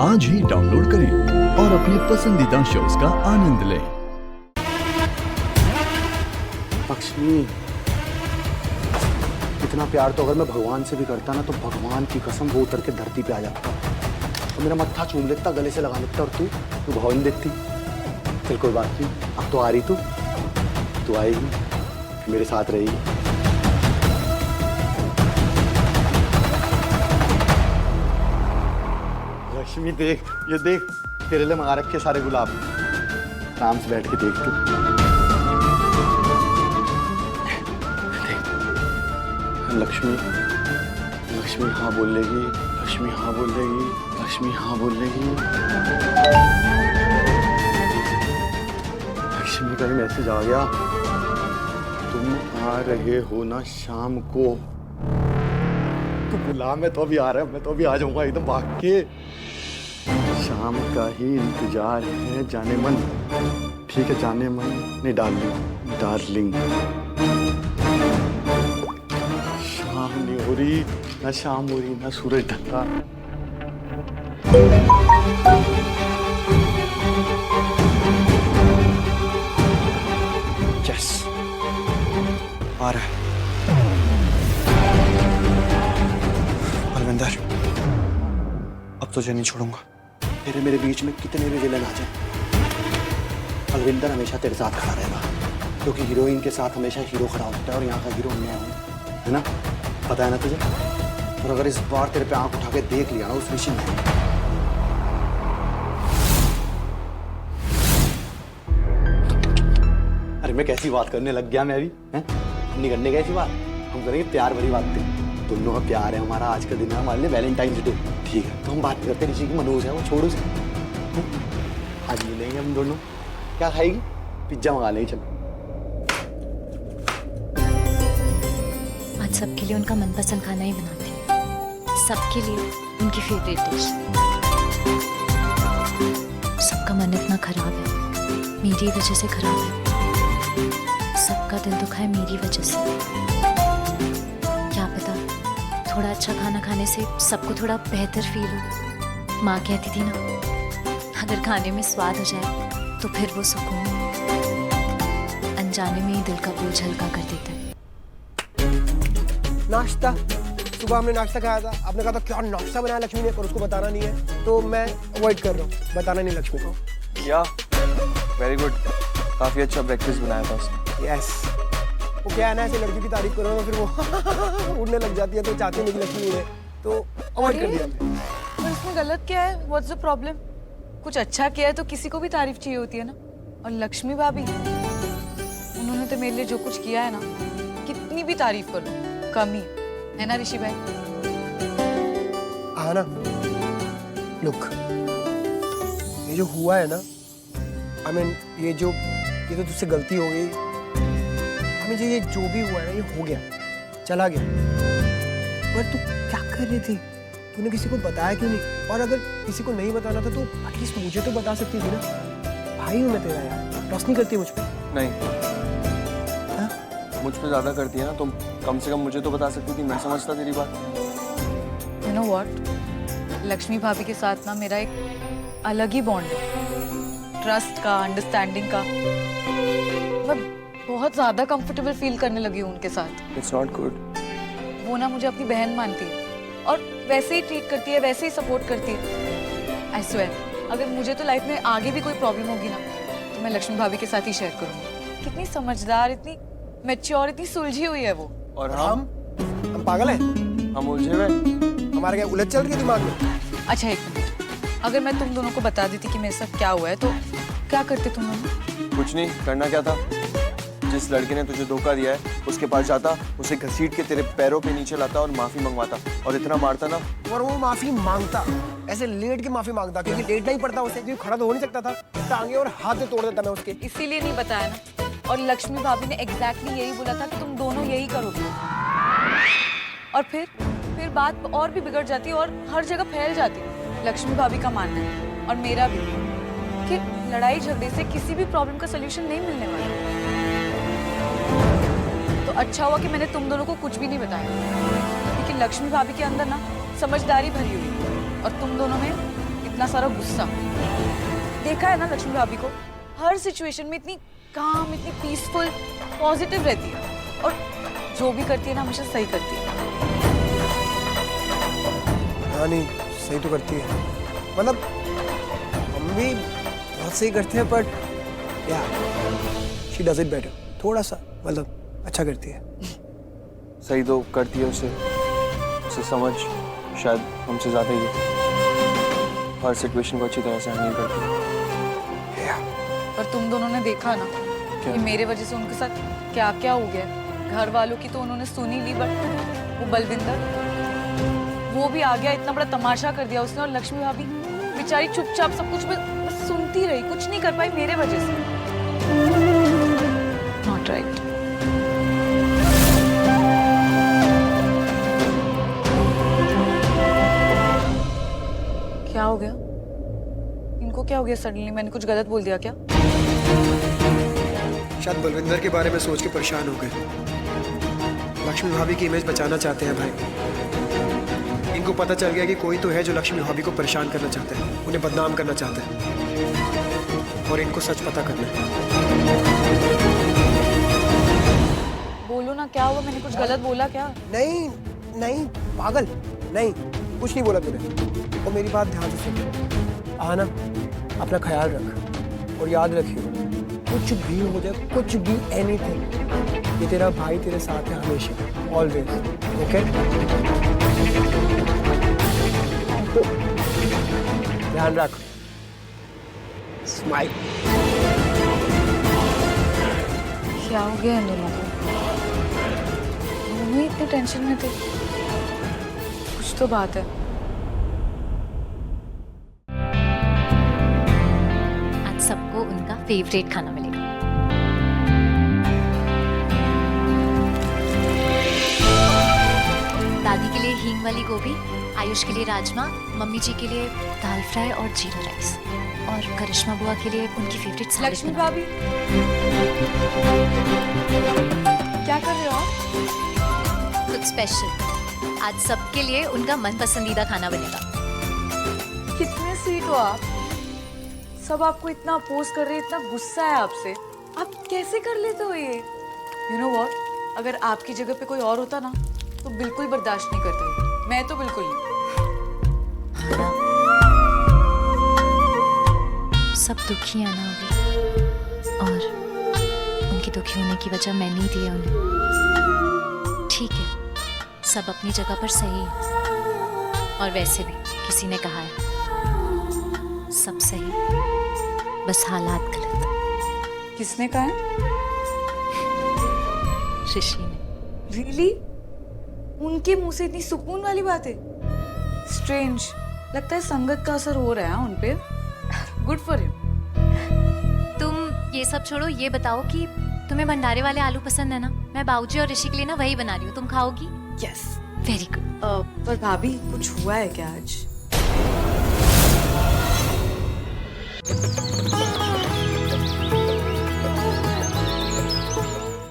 आज ही डाउनलोड करें और अपने पसंदीदा शोज का आनंद लें। लक्ष्मी, इतना प्यार तो अगर मैं भगवान से भी करता ना, तो भगवान की कसम वो उतर के धरती पे आ जाता तो मेरा मत्था चूम लेता, गले से लगा लेता, और तू भवन देखती। चल कोई बात नहीं, अब तो आ रही तू आएगी, मेरे साथ रहेगी। लक्ष्मी देख, ये देख, तेरे लिए मंगा रखे सारे गुलाब। आराम से बैठ के देख तू। लक्ष्मी, लक्ष्मी हाँ बोलेगी, लक्ष्मी हाँ बोलेगी, लक्ष्मी हाँ बोलेगी। लक्ष्मी का ही मैसेज आ गया, तुम आ रहे हो ना शाम को। तू बुला, मैं तो अभी आ रहा है, मैं तो अभी आ जाऊंगा एकदम भाग के। शाम का ही इंतजार है जाने मन। ठीक है जाने मन, नहीं डार्लिंग, डार्लिंग। शाम नहीं हो रही, ना शाम हो रही, ना सूरज ढका। यस, आ रहा है। अलविंदर, अब तुझे नहीं छोड़ूंगा। तेरे मेरे बीच में कितने भी विलन आ जाए, अलविंदर हमेशा तेरे साथ खड़ा रहेगा, क्योंकि हीरोइन के साथ हमेशा हीरो खड़ा होता है और यहाँ का हीरो मैं हूँ, है ना? पता है ना तुझे? और अगर इस बार तेरे पे आंख उठा के देख लिया ना उस मिशन में, अरे मैं कैसी बात करने लग गया मैं अभी, हैं? हम नहीं करने कैसी बात, हम करेंगे प्यार भरी बात। दोनों का प्यार है हमारा, आज का दिन है हमारे लिए वैलेंटाइंस डे। ठीक है, तो हम बात करते हैं, ऋषि की मनोज है वो, छोड़ उसे। आज मिलेंगे हम दोनों। क्या खाएगी? पिज्जा मंगा लेंगे, चल। आज सबके लिए उनका मनपसंद खाना ही बनाती हूँ, सबके लिए उनकी फेवरेट डिश। सबका मन इतना खराब है, मेरी वजह से खराब है। सबका दिल दुखा है मेरी वजह से। क्या पता थोड़ा अच्छा खाना खाने से सबको थोड़ा बेहतर फील हो। माँ कहती थी ना, अगर खाने में स्वाद हो जाए तो फिर वो सुकून अनजाने में ही दिल का बोझ हल्का कर देता है। नाश्ता, सुबह हमने नाश्ता खाया था, आपने कहा था क्या नाश्ता बनाया लक्ष्मी ने, पर उसको बताना नहीं है, तो मैं अवॉइड कर रहा हूँ, बताना नहीं लक्ष्मी को। क्या? वेरी गुड, काफी अच्छा ब्रेकफास्ट बनाया था उसने। यस, वो क्या है ना, ऐसे लड़की की तारीफ करो तो फिर वो उड़ने लग जाती है, तो चाहती नहीं कि लक्ष्मी उड़े, तो अवॉइड कर दिया हमने। तो इसमें गलत क्या है? What's the problem? कुछ अच्छा किया है तो किसी को भी तारीफ चाहिए होती है ना। और लक्ष्मी भाभी, उन्होंने तो मेरे लिए जो कुछ किया है ना, कितनी भी तारीफ कर लो कम ही है ना ऋषि भाई? हाँ ना, लुक, ये जो हुआ है ना, I mean, ये तो तुझसे गलती हो गई। हमें जो भी हुआ है ना, ये हो गया, चला गया। पर तू क्या कर रही थी? तूने किसी को बताया क्यों नहीं? और अगर किसी को नहीं बताना था तो एटलीस्ट मुझे तो बता सकती थी ना। भाई हूँ मैं तेरा यार, ट्रस्ट नहीं करती मुझ पे? नहीं। हाँ? मुझ पे ज्यादा करती है ना तुम, कम से कम मुझे तो बता सकती थी, मैं समझता तेरी बात। यू नो व्हाट, लक्ष्मी भाभी के साथ ना मेरा एक अलग ही बॉन्ड है, ट्रस्ट का, अंडरस्टैंडिंग का। मैं बहुत ज्यादा कंफर्टेबल फील करने लगी हूँ उनके साथ। It's not good. वो ना मुझे अपनी बहन मानती है और वैसे ही ट्रीट करती है, वैसे ही सपोर्ट करती है। आई स्वेयर, अगर मुझे तो लाइफ में आगे भी कोई प्रॉब्लम होगी ना, तो मैं लक्ष्मी भाभी के साथ ही शेयर करूंगी। कितनी समझदार, इतनी मैच्योर, इतनी सुलझी हुई है वो। और हम पागल हैं? हम उलझे हुए? हमारे क्या उलझ चल रही है दिमाग में? अच्छा एक मिनट, अगर मैं तुम दोनों को बता देती कि मेरे साथ क्या हुआ है, तो क्या करते तुम लोग? कुछ नहीं, करना क्या था? जिस लड़के ने तुझे धोखा दिया है उसके पास जाता, उसे घसीट के तेरे पैरों पे नीचे लाता और माफी मंगवाता, और इतना मारता ना। और वो माफी मांगता, ऐसे लेट के माफी मांगता, क्योंकि लेटना ही पड़ता उसे, क्योंकि खड़ा तो हो नहीं सकता था। टांगे और हाथ से तोड़ देता मैं उसके। इसीलिए नहीं बताया ना। और लक्ष्मी भाभी ने एग्जैक्टली यही बोला था कि तुम दोनों यही करोगे। और फिर बात और भी बिगड़ जाती और हर जगह फैल जाती। लक्ष्मी भाभी का मानना है और मेरा भी, कि लड़ाई झगड़े से किसी भी प्रॉब्लम का सलूशन नहीं मिलने वाला। तो अच्छा हुआ कि मैंने तुम दोनों को कुछ भी नहीं बताया, क्योंकि लक्ष्मी भाभी के अंदर ना समझदारी भरी हुई है और तुम दोनों में इतना इतना सारा गुस्सा। देखा है ना लक्ष्मी भाभी को, हर सिचुएशन में इतनी काम, इतनी पीसफुल, पॉजिटिव रहती है और जो भी करती है ना हमेशा सही करती है। हाँ नहीं, सही तो करती है, मतलब हम भी बहुत सही करते हैं, बट या शी डज इट बेटर, थोड़ा सा मतलब अच्छा करती है। सही तो करती है, उसे समझ शायद हमसे ज़्यादा ही है। हर सिचुएशन को अच्छी तरह से हैंडल करती है। पर तुम दोनों ने देखा ना कि मेरे वजह से उनके साथ क्या क्या हो गया। घर वालों की तो उन्होंने सुनी ली, बट वो बलविंदर, वो भी आ गया, इतना बड़ा तमाशा कर दिया उसने। और लक्ष्मी भाभी बेचारी चुपचाप सब कुछ बस सुनती रही, कुछ नहीं कर पाई मेरे वजह से। Not right. क्या हो गया इनको, क्या हो गया सडनली? मैंने कुछ गलत बोल दिया क्या? शायद बलविंदर के बारे में सोच के परेशान हो गए। लक्ष्मी भाभी की इमेज बचाना चाहते हैं भाई। इनको पता चल गया कि कोई तो है जो लक्ष्मी भाभी को परेशान करना चाहता है, उन्हें बदनाम करना चाहता है, और इनको सच पता करना है। बोलो ना, क्या हुआ? मैंने कुछ गलत बोला क्या? नहीं नहीं पागल, नहीं कुछ नहीं बोला तूने। और मेरी बात ध्यान से सुन आना, अपना ख्याल रख और याद रखियो, कुछ भी हो जाए, कुछ भी, एनीथिंग, ये तेरा भाई तेरे साथ है हमेशा, ऑलवेज, ओके? ध्यान रख, स्माइल। क्या हो गया इन दोनों को? दोनों ही इतने टेंशन में थे। कुछ तो बात है। आज सबको उनका फेवरेट खाना मिलेगा। दादी के लिए हींग वाली गोभी, आयुष के लिए राजमा, मम्मी जी के लिए दाल फ्राई और जीरा राइस, और करिश्मा बुआ के लिए उनकी फेवरेट सैलेड। लक्ष्मी भाभी, क्या कर रहे हो आप? कुछ स्पेशल, आज सबके लिए उनका मन पसंदीदा खाना बनेगा। कितने स्वीट हो आप। सब आपको इतना अपोज कर रहे हैं, इतना गुस्सा है आपसे, आप कैसे कर लेते हो ये? यू नो व्हाट, अगर आपकी जगह पे कोई और होता ना तो बिल्कुल बर्दाश्त नहीं करता। मैं तो बिल्कुल नहीं। सब दुखी है ना अभी, और उनकी दुखी होने की वजह मैं नहीं दी है उन्हें। ठीक है, सब अपनी जगह पर सही है, और वैसे भी किसी ने कहा है सब सही, बस हालात गलत। किसने कहा है? ऋषि ने। रियली? उनके मुंह से इतनी सुकून वाली बात है? स्ट्रेंज, लगता है संगत का असर हो रहा है उन पे। Good for him. तुम ये सब छोड़ो, ये बताओ कि तुम्हें भंडारे वाले आलू पसंद है ना? मैं बाबूजी और ऋषि के लिए ना वही बना रही हूँ, तुम खाओगी? यस। Very good. पर भाभी, कुछ हुआ है क्या आज?